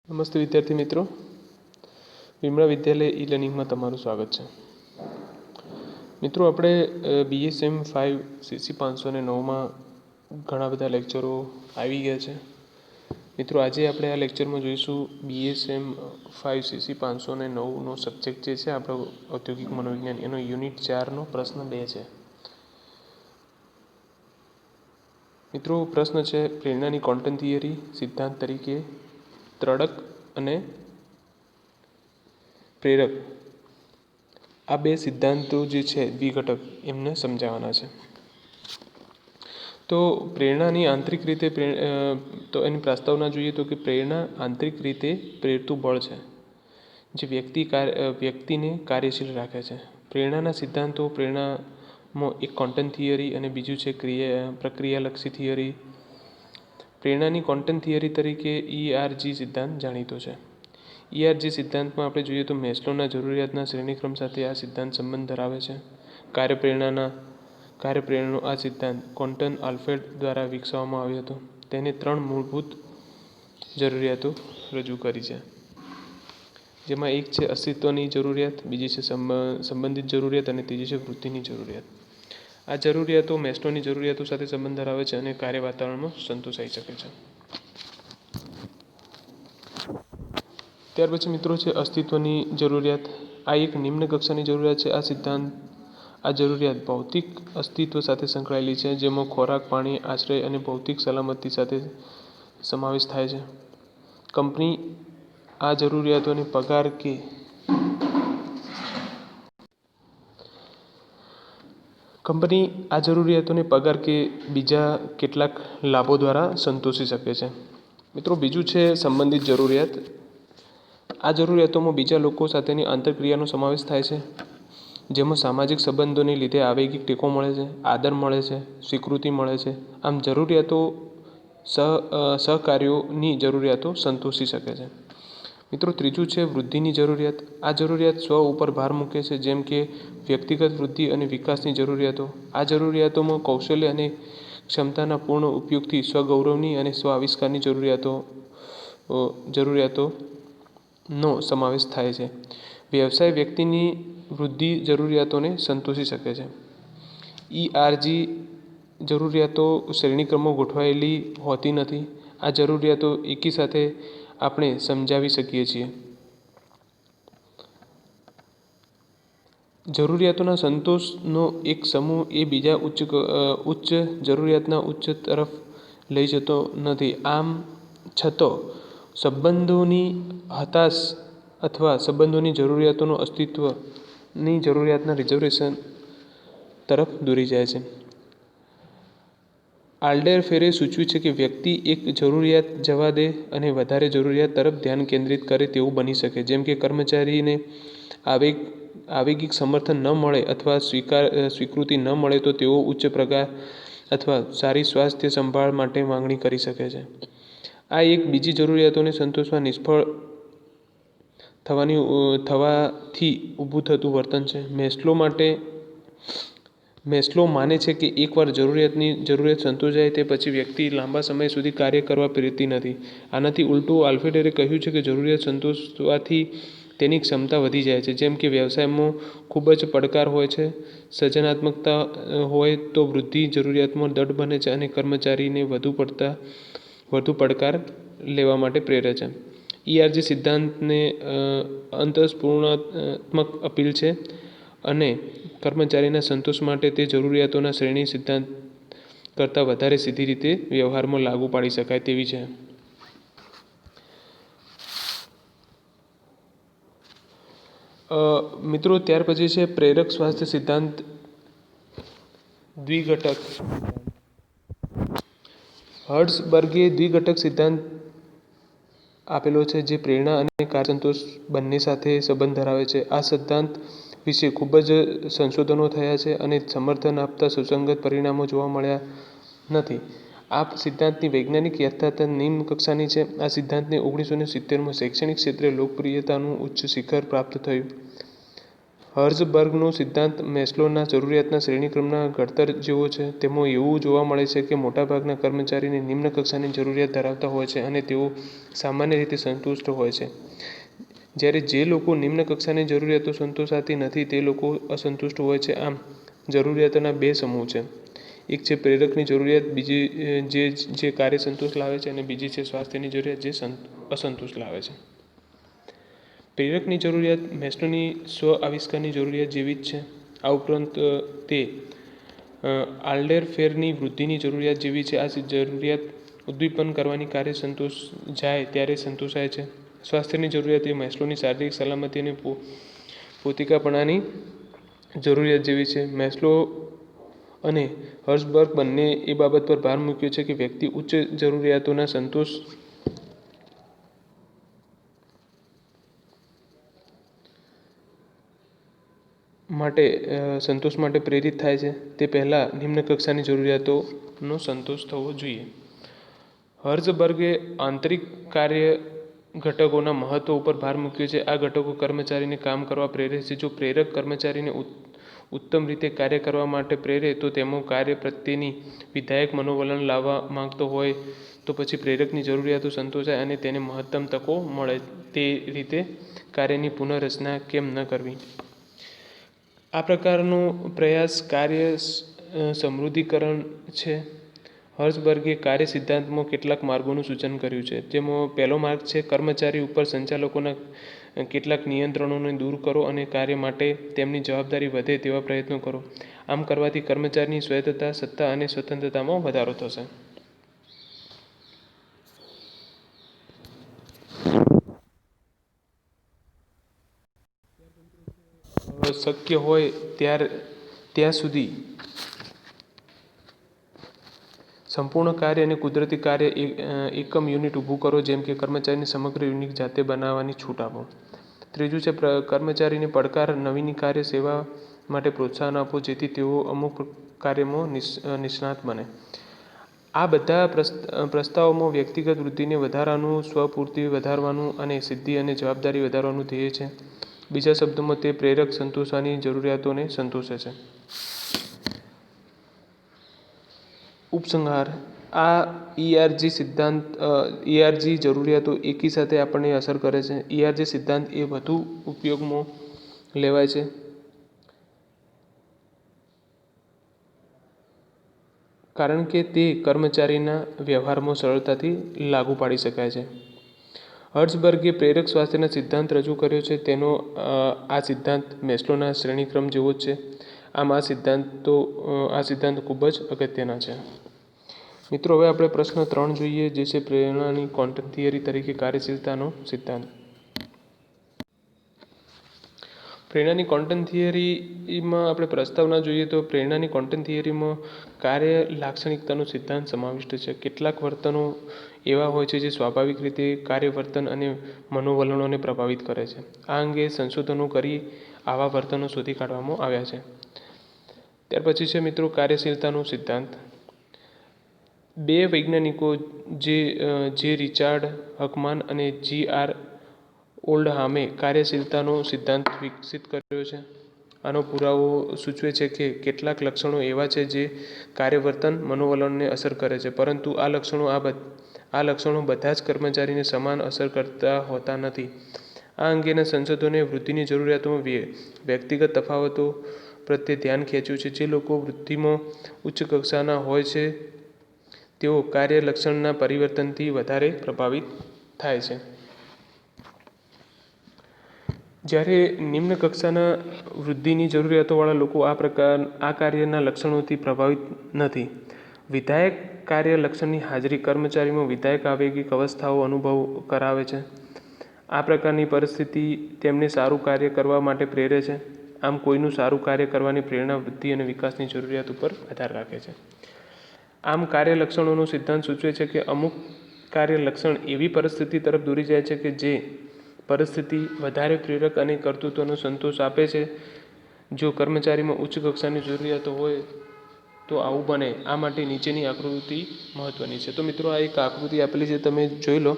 નમસ્તે વિદ્યાર્થી મિત્રો, વિમળા વિદ્યાલય ઈ લર્નિંગમાં તમારું સ્વાગત છે. મિત્રો, આપણે BSM 5 CC 509માં ઘણા બધા લેક્ચરો આવી ગયા છે. મિત્રો, આજે આપણે આ લેક્ચરમાં જોઈશું BSM 5 CC 509નો સબ્જેક્ટ જે છે આપણો ઔદ્યોગિક મનોવિજ્ઞાન, એનો યુનિટ 4નો પ્રશ્ન 2 છે. મિત્રો, પ્રશ્ન છે પ્રેરણાની ક્વોન્ટમ થિયરી સિદ્ધાંત તરીકે ત્રડક અને પ્રેરક આ બે સિદ્ધાંતો જે છે દ્વિઘટક એમને સમજાવવાના છે. તો પ્રેરણાની આંતરિક રીતે તો એની પ્રસ્તાવના જોઈએ તો કે પ્રેરણા આંતરિક રીતે પ્રેરતું બળ છે જે વ્યક્તિને કાર્યશીલ રાખે છે. પ્રેરણાના સિદ્ધાંતો પ્રેરણામાં એક ક્વોન્ટમ થિયરી અને બીજું છે પ્રક્રિયાલક્ષી થિયરી. પ્રેરણાની ક્વોન્ટમ થિયરી તરીકે ERG સિદ્ધાંત જાણીતો છે. ERG સિદ્ધાંતમાં આપણે જોઈએ તો મેસ્લોના જરૂરિયાતના શ્રેણીક્રમ સાથે આ સિદ્ધાંત સંબંધ ધરાવે છે. કાર્યપ્રેરણાનો આ સિદ્ધાંત ક્વોન્ટમ આલ્ફ્રેડ દ્વારા વિકસાવવામાં આવ્યો હતો. તેને 3 મૂળભૂત જરૂરિયાતો રજૂ કરી છે, જેમાં એક છે અસ્તિત્વની જરૂરિયાત, બીજી છે સંબંધિત જરૂરિયાત અને ત્રીજી છે વૃદ્ધિની જરૂરિયાત. આ જરૂરિયાતો મેસ્લોની જરૂરિયાતો સાથે સંબંધ ધરાવે છે અને કાર્ય વાતાવરણમાં સંતોષાઈ શકે છે. ત્યાર પછી મિત્રો છે અસ્તિત્વની જરૂરિયાત. આ એક નિમ્ન કક્ષાની જરૂરિયાત છે. આ જરૂરિયાત ભૌતિક અસ્તિત્વ સાથે સંકળાયેલી છે, જેમાં ખોરાક, પાણી, આશ્રય અને ભૌતિક સલામતી સાથે સમાવેશ થાય છે. કંપની આ જરૂરિયાતોને પગાર કે બીજા કેટલાક લાભો દ્વારા સંતોષી શકે છે. મિત્રો, બીજું છે સંબંધિત જરૂરિયાત. આ જરૂરિયાતોમાં બીજા લોકો સાથેની આંતરક્રિયાનો સમાવેશ થાય છે, જેમાં સામાજિક સંબંધોને લીધે આવેગિક ટેકો મળે છે, આદર મળે છે, સ્વીકૃતિ મળે છે. આમ જરૂરિયાતો સહકાર્યોની જરૂરિયાતો સંતોષી શકે છે. મિત્રો, ત્રીજું છે વૃદ્ધિની જરૂરિયાત. આ જરૂરિયાત સ્વ ઉપર ભાર મૂકે છે, જેમ કે વ્યક્તિગત વૃદ્ધિ અને વિકાસની જરૂરિયાતો. આ જરૂરિયાતોમાં કૌશલ્ય અને ક્ષમતાના પૂર્ણ ઉપયોગથી સ્વ-ગૌરવની અને સ્વ-આવિષ્કારની જરૂરિયાતોનો સમાવેશ થાય છે. વ્યવસાય વ્યક્તિની વૃદ્ધિ જરૂરિયાતોને સંતોષી શકે છે. ERG જરૂરિયાતો શ્રેણીક્રમમાં ગોઠવાયેલી હોતી નથી. આ જરૂરિયાતો એકી સાથે આપણે સમજાવી શકીએ છીએ. જરૂરિયાતોના સંતોષનો એક સમૂહ એ બીજા ઉચ્ચ જરૂરિયાતના ઉચ્ચ તરફ લઈ જતો નથી. આમ છતો સંબંધોની હતાશ અથવા સંબંધોની જરૂરિયાતોનો અસ્તિત્વની જરૂરિયાતના રિઝર્વેશન તરફ દોરી જાય છે. આલ્ડેરફેરે સૂચવ્યું છે કે વ્યક્તિ એક જરૂરિયાત જવા દે અને વધારે જરૂરિયાત તરફ ધ્યાન કેન્દ્રિત કરે તેવું બની શકે, જેમ કે કર્મચારીને આવેગિક સમર્થન ન મળે અથવા સ્વીકૃતિ ન મળે તો તેઓ ઉચ્ચ પગાર અથવા સારી સ્વાસ્થ્ય સંભાળ માટે માંગણી કરી શકે છે. આ એક બીજી જરૂરિયાતોને સંતોષવા નિષ્ફળ થવાથી ઊભું થતું વર્તન છે. મેસ્લો માને છે કે એકવાર જરૂરિયાત સંતોષાય તે પછી વ્યક્તિ લાંબા સમય સુધી કાર્ય કરવા પ્રેરાતી નથી. આનાથી ઉલટું આલ્ફ્રેડે કહ્યું છે કે જરૂરિયાત સંતોષવાથી તેની ક્ષમતા વધી જાય છે. જેમ કે વ્યવસાયમાં ખૂબ જ પડકાર હોય છે, સર્જનાત્મકતા હોય તો વૃદ્ધિ જરૂરિયાતમાં દૃઢ બને છે અને કર્મચારીને વધુ પડકાર લેવા માટે પ્રેરે છે. ERG સિદ્ધાંતને અંતઃસ્ફુરણાત્મક અપીલ છે અને કર્મચારીના સંતોષ માટે તે જરૂરિયાતોના શ્રેણી સિદ્ધાંત કરતાં વધારે સીધી રીતે વ્યવહારમાં લાગુ પાડી શકાય તેવી છે. મિત્રો, ત્યાર પછી છે પ્રેરક સ્વાસ્થ્ય સિદ્ધાંત દ્વિઘટક. હર્ટ્ઝબર્ગે દ્વિઘટક સિદ્ધાંત આપેલો છે જે પ્રેરણા અને કાર્ય સંતોષ બંને સાથે સંબંધ ધરાવે છે. આ સિદ્ધાંત વિશે ખૂબ જ સંશોધનો થયા છે અને સમર્થન આપતા સુસંગત પરિણામો જોવા મળ્યા નથી. આ સિદ્ધાંતની વૈજ્ઞાનિક યથાર્થતા નિમ્ન કક્ષાની છે. આ સિદ્ધાંતને 1970માં શૈક્ષણિક ક્ષેત્રે લોકપ્રિયતાનું ઉચ્ચ શિખર પ્રાપ્ત થયું. હર્ઝબર્ગનો સિદ્ધાંત મેસ્લોના જરૂરિયાતના શ્રેણીક્રમના ઘડતર જેવો છે. તેમાં એવું જોવા મળે છે કે મોટાભાગના કર્મચારીને નિમ્ન કક્ષાની જરૂરિયાત ધરાવતા હોય છે અને તેઓ સામાન્ય રીતે સંતુષ્ટ હોય છે, જ્યારે જે લોકો નિમ્ન કક્ષાની જરૂરિયાતો સંતોષાતી નથી તે લોકો અસંતુષ્ટ હોય છે. આમ, જરૂરિયાતોના બે સમૂહ છે. એક છે પ્રેરકની જરૂરિયાત, બીજી જે કાર્ય સંતોષ લાવે છે, અને બીજી છે સ્વાસ્થ્યની જરૂરિયાત, જે અસંતોષ લાવે છે. પ્રેરકની જરૂરિયાત મેસ્લોની સ્વ-આવિષ્કારની જરૂરિયાત જેવી જ છે. આ ઉપરાંત તે આલ્ડરફેરની વૃદ્ધિની જરૂરિયાત જેવી છે. આ જરૂરિયાત ઉદ્દીપન કરવાની કાર્ય સંતોષ જાય ત્યારે સંતોષાય છે. સ્વાસ્થ્યની જરૂરિયાત એ મેસ્લોની શારીરિક સલામતી અને પોતીકાપણાની જરૂરિયાત જેવી છે. મેસ્લો અને હર્ઝબર્ગ બંને એ બાબત પર ભાર મૂક્યો છે કે વ્યક્તિ ઉચ્ચ જરૂરિયાતોના સંતોષ માટે પ્રેરિત થાય છે તે પહેલાં નિમ્ન કક્ષાની જરૂરિયાતોનો સંતોષ થવો જોઈએ. હર્ઝબર્ગે આંતરિક કાર્ય ઘટકોના મહત્વ ઉપર ભાર મૂક્યો છે. આ ઘટકો કર્મચારીને કામ કરવા પ્રેરે છે. જો પ્રેરક કર્મચારીને ઉત્તમ રીતે કાર્ય કરવા માટે પ્રેરે તો તેમાં કાર્ય પ્રત્યેની વિધાયક મનોવલણ લાવવા માંગતો હોય તો પછી પ્રેરકની જરૂરિયાતો સંતોષાય અને તેને મહત્તમ તકો મળે તે રીતે કાર્યની પુનઃરચના કેમ ન કરવી? આ પ્રકારનો પ્રયાસ કાર્ય સમૃદ્ધિકરણ છે. હર્ઝબર્ગે કાર્ય સિદ્ધાંતમાં કેટલાક માર્ગોનું સૂચન કર્યું છે. જેમાં પહેલો માર્ગ છે કર્મચારી ઉપર સંચાલકોના કેટલાક નિયંત્રણોને દૂર કરો અને કાર્ય માટે તેમની જવાબદારી વધે તેવા પ્રયત્નો કરો. આમ કરવાથી કર્મચારીની સ્વાયત્તતા, સત્તા અને સ્વતંત્રતામાં વધારો થશે. શક્ય હોય ત્યાં સુધી સંપૂર્ણ કાર્ય અને કુદરતી કાર્ય એકમ યુનિટ ઊભું કરો, જેમ કે કર્મચારીને સમગ્ર યુનિટ જાતે બનાવવાની છૂટ આપો. ત્રીજું છે કર્મચારીને પડકાર, નવીન કાર્ય સેવા માટે પ્રોત્સાહન આપો જેથી તેઓ અમુક કાર્યમાં નિષ્ણાત બને. આ બધા પ્રસ્તાવોમાં વ્યક્તિગત વૃદ્ધિને વધારવાનું, સ્વપૂર્તિ વધારવાનું અને સિદ્ધિ અને જવાબદારી વધારવાનું ધ્યેય છે. બીજા શબ્દોમાં, તે પ્રેરક સંતોષવાની જરૂરિયાતોને સંતોષે છે. ઉપસંહાર: આ ERG જરૂરિયાતો એકી સાથે આપણને અસર કરે છે. ERG સિદ્ધાંત એ વધુ ઉપયોગમાં લેવાય છે કારણ કે તે કર્મચારીના વ્યવહારમાં સરળતાથી લાગુ પાડી શકાય છે. હર્ઝબર્ગે પ્રેરક સ્વાસ્થ્યના સિદ્ધાંત રજૂ કર્યો છે. આ સિદ્ધાંત મેસ્લોના શ્રેણીક્રમ જેવો જ છે. આમ, આ સિદ્ધાંતો ખૂબ જ અગત્યના છે. મિત્રો, હવે આપણે પ્રશ્ન 3 જોઈએ, જે છે પ્રેરણાની ક્વોન્ટમ થિયરી તરીકે કાર્યશીલતાનો સિદ્ધાંત. પ્રેરણાની ક્વોન્ટમ થિયરીમાં આપણે પ્રસ્તાવના જોઈએ તો પ્રેરણાની ક્વોન્ટમ થિયરીમાં કાર્ય લાક્ષણિકતાનો સિદ્ધાંત સમાવિષ્ટ છે. કેટલાક વર્તનો એવા હોય છે જે સ્વાભાવિક રીતે કાર્યવર્તન અને મનોવલણોને પ્રભાવિત કરે છે. આ અંગે સંશોધનો કરી આવા વર્તનો શોધી કાઢવામાં આવ્યા છે. ત્યાર પછી છે મિત્રો કાર્યશીલતાનો સિદ્ધાંત. બે વૈજ્ઞાનિકો જે રિચાર્ડ હકમાન અને G.R. ઓલ્ડહામે કાર્યશીલતાનો સિદ્ધાંત વિકસિત કર્યો છે. આનો પુરાવો સૂચવે છે કે કેટલાક લક્ષણો એવા છે જે કાર્યવર્તન, મનોવલણને અસર કરે છે, પરંતુ આ લક્ષણો બધા જ કર્મચારીને સમાન અસર કરતા હોતા નથી. આ અંગેના સંશોધનોએ વૃદ્ધિની જરૂરિયાતોમાં વ્યક્તિગત તફાવતો પ્રત્યે ધ્યાન ખેંચ્યું છે. જે લોકો વૃદ્ધિમાં ઉચ્ચ કક્ષાના હોય છે તેઓ કાર્ય લક્ષણના પરિવર્તનથી વધારે પ્રભાવિત થાય છે, જ્યારે નિમ્ન કક્ષાના વૃદ્ધિની જરૂરિયાતોવાળા લોકો આ કાર્યના લક્ષણોથી પ્રભાવિત નથી. વિધાયક કાર્ય લક્ષણની હાજરી કર્મચારીમાં વિધાયક આવેગિક અવસ્થાઓ અનુભવ કરાવે છે. આ પ્રકારની પરિસ્થિતિ તેમને સારું કાર્ય કરવા માટે પ્રેરે છે. આમ, કોઈનું સારું કાર્ય કરવાની પ્રેરણા વૃદ્ધિ અને વિકાસની જરૂરિયાત ઉપર આધાર રાખે છે. આમ, કાર્ય લક્ષણોનો સિદ્ધાંત સૂચવે છે કે અમુક કાર્ય લક્ષણ એવી પરિસ્થિતિ તરફ દોરી જાય છે કે જે પરિસ્થિતિ વધારે પ્રેરક અને કર્તૃત્વનો સંતોષ આપે છે. જો કર્મચારીમાં ઉચ્ચ કક્ષાની જરૂરિયાતો હોય તો આવું બને. આ માટે નીચેની આકૃતિ મહત્વની છે. તો મિત્રો, આ એક આકૃતિ આપેલી છે, તમે જોઈ લો.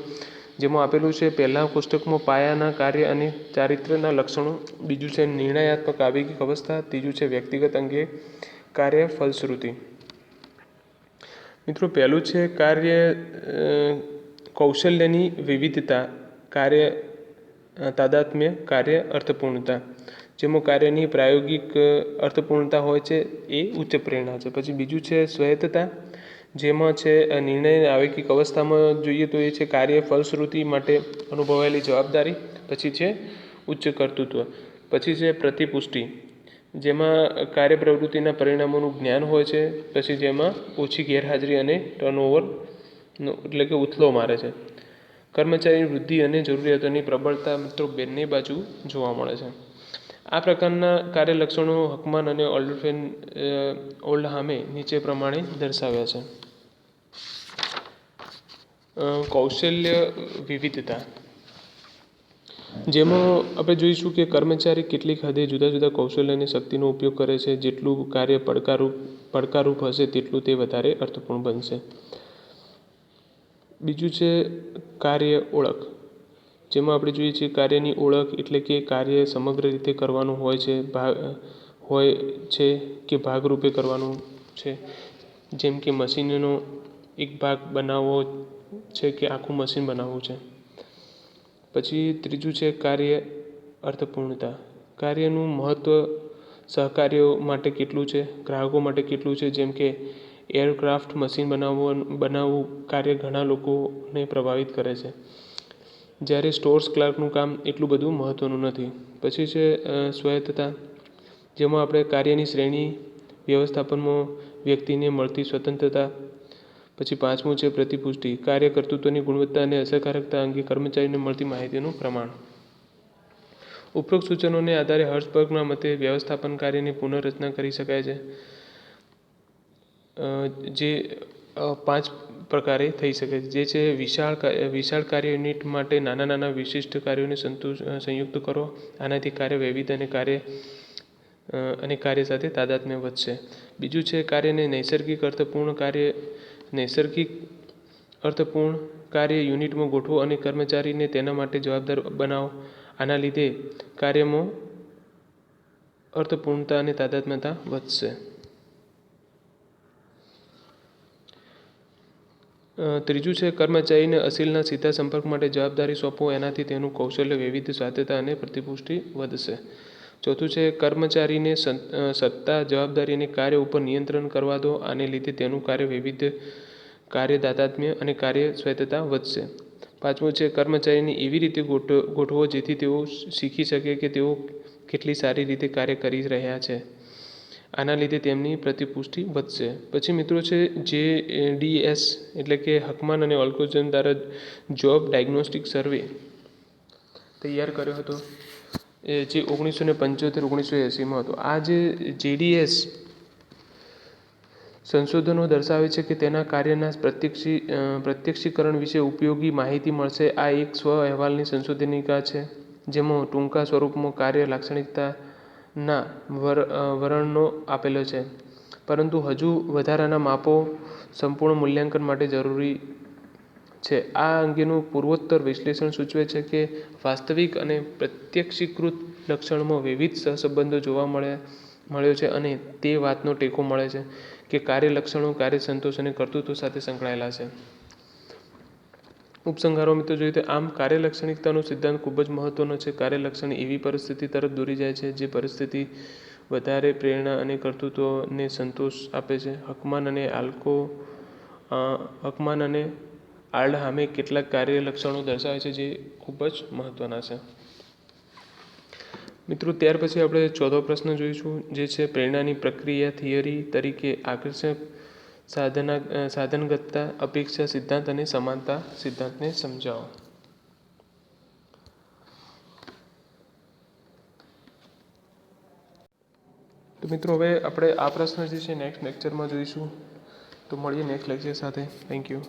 જેમાં આપેલું છે પહેલાં કોષ્ટકમાં પાયાના કાર્ય અને ચારિત્ર્યના લક્ષણો, બીજું છે નિર્ણયાત્મક આવેગિક અવસ્થા, ત્રીજું છે વ્યક્તિગત અંગે કાર્ય ફલશ્રુતિ. મિત્રો પહેલું છે કાર્ય કૌશલ્યની વિવિધતા, કાર્ય તાદાત્મ્ય, કાર્ય અર્થપૂર્ણતા. જેમાં કાર્યની પ્રાયોગિક અર્થપૂર્ણતા હોય છે એ ઉચ્ચ પ્રેરણા છે. પછી બીજું છે સ્વાયત્તતા, જેમાં છે નિર્ણય આવેગિક અવસ્થામાં જોઈએ તો એ છે કાર્ય ફલશ્રુતિ માટે અનુભવાયેલી જવાબદારી. પછી છે ઉચ્ચ કર્તૃત્વ. પછી છે પ્રતિપુષ્ટિ, જેમાં કાર્યપ્રવૃત્તિના પરિણામોનું જ્ઞાન હોય છે. પછી જેમાં ઓછી ગેરહાજરી અને ટર્નઓવરનો એટલે કે ઉથલો મારે છે. કર્મચારીની વૃદ્ધિ અને જરૂરિયાતોની પ્રબળતા મિત્રો બંને બાજુ જોવા મળે છે. આ પ્રકારના કાર્યલક્ષણો હકમાન અને ઓલ્ડહામે નીચે પ્રમાણે દર્શાવ્યા છે. કૌશલ્ય વિવિધતા, જેમાં આપણે જોઈશું કે કર્મચારી કેટલીક હદે જુદા જુદા કૌશલ્ય અને શક્તિનો ઉપયોગ કરે છે. જેટલું કાર્ય પડકારરૂપ હશે તેટલું તે વધારે અર્થપૂર્ણ બનશે. બીજું છે કાર્ય ઓળખ, જેમાં આપણે જોઈએ છીએ કાર્યની ઓળખ એટલે કે કાર્ય સમગ્ર રીતે કરવાનું હોય છે કે ભાગરૂપે કરવાનું છે. જેમ કે મશીનનો એક ભાગ બનાવવો છે કે આખું મશીન બનાવવું છે. પછી ત્રીજું છે કાર્ય અર્થપૂર્ણતા, કાર્યનું મહત્ત્વ સહકાર્યો માટે કેટલું છે, ગ્રાહકો માટે કેટલું છે. જેમ કે એરક્રાફ્ટ મશીન બનાવવું કાર્ય ઘણા લોકોને પ્રભાવિત કરે છે, જ્યારે સ્ટોર્સ ક્લાર્કનું કામ એટલું બધું મહત્ત્વનું નથી. પછી છે સ્વાયત્તતા, જેમાં આપણે કાર્યની શ્રેણી વ્યવસ્થાપનમાં વ્યક્તિને મળતી સ્વતંત્રતા. પછી પાંચમું છે પ્રતિપુષ્ટિ, કાર્ય કર્તૃત્વની ગુણવત્તા અને અસરકારકતા અંગે કર્મચારીને મળતી માહિતીનું પ્રમાણ. ઉપરોક્ત સૂચનોને આધારે હર્ટ્ઝબર્ગના મતે વ્યવસ્થાપન કાર્યની પુનઃરચના કરી શકાય છે, જે 5 પ્રકારે થઈ શકે છે. જે છે વિશાળ કાર્ય યુનિટ માટે નાના વિશિષ્ટ કાર્યોને સંયુક્ત કરો. આનાથી કાર્ય વૈવિધ્ય અને કાર્ય સાથે તાદાત્મ્ય વધશે. બીજું છે કાર્યને નૈસર્ગિક અર્થપૂર્ણ કાર્ય યુનિટમાં ગોઠવો અને કર્મચારીને તેના માટે જવાબદાર બનાવો. આના લીધે કાર્યમાં અર્થપૂર્ણતા અને તાદાત્મ્યતા વધશે. ત્રીજું છે કર્મચારીને અસીલના સીધા સંપર્ક માટે જવાબદારી સોંપો. એનાથી તેનું કૌશલ્ય, વૈવિધ્ય, સ્વાયત્તતા અને પ્રતિપુષ્ટિ વધશે. ચોથું છે કર્મચારીને સત્તા, જવાબદારી અને કાર્ય ઉપર નિયંત્રણ કરવા દો. આને લીધે તેનું કાર્ય વૈવિધ્ય, કાર્ય તાદાત્મ્ય અને કાર્ય સ્વાયત્તતા વધશે. પાંચમું છે કર્મચારીને એવી રીતે ગોઠવો જેથી તેઓ શીખી શકે કે તેઓ કેટલી સારી રીતે કાર્ય કરી રહ્યા છે. આના લીધે તેમની પ્રતિપુષ્ટિ વધશે. પછી મિત્રો છે JDS એટલે કે હકમાન અને ઓલ્કોઝન દ્વારા જોબ ડાયગ્નોસ્ટિક સર્વે તૈયાર કર્યો હતો, જે 1975-1980માં હતો. આ જે JDS સંશોધનો દર્શાવે છે કે તેના કાર્યના પ્રત્યક્ષીકરણ વિશે ઉપયોગી માહિતી મળશે. આ એક સ્વ અહેવાલની સંશોધનિકા છે, જેમાં ટૂંકા સ્વરૂપમાં કાર્ય લાક્ષણિકતાના વર્ણનો આપેલો છે, પરંતુ હજુ વધારાના માપો સંપૂર્ણ મૂલ્યાંકન માટે જરૂરી છે. આ અંગેનું પૂર્વોત્તર વિશ્લેષણ સૂચવે છે કે વાસ્તવિક અને પ્રત્યક્ષીકૃત લક્ષણમાં વિવિધ સહસંબંધો જોવા મળ્યો છે અને તે વાતનો ટેકો મળે છે કે કાર્ય લક્ષણો કાર્ય સંતોષ અને કર્તૃત્વ સાથે સંકળાયેલા છે. ઉપસંહારો મિત્રો જોઈએ તો આમ કાર્ય લાક્ષણિકતાનો સિદ્ધાંત ખૂબ જ મહત્વનો છે. કાર્ય લક્ષણ એવી પરિસ્થિતિ તરફ દોરી જાય છે જે પરિસ્થિતિ વધારે પ્રેરણા અને કર્તૃત્વને સંતોષ આપે છે. હકમાન અને ઓલ્ડહામે કેટલાક કાર્ય લક્ષણો દર્શાવે છે જે ખૂબ જ મહત્વના છે. મિત્રો ત્યાર પછી આપણે ચોથો પ્રશ્ન જોઈશું, જે છે પ્રેરણાની પ્રક્રિયા થિયરી તરીકે આકર્ષક સાધનગતતા, અપેક્ષા સિદ્ધાંત અને સમાનતા સિદ્ધાંતને સમજાવો. તો મિત્રો હવે આપણે આ પ્રશ્ન જે છે નેક્સ્ટ લેક્ચરમાં જોઈશું. તો મળીએ નેક્સ્ટ લેક્ચર સાથે. Thank you.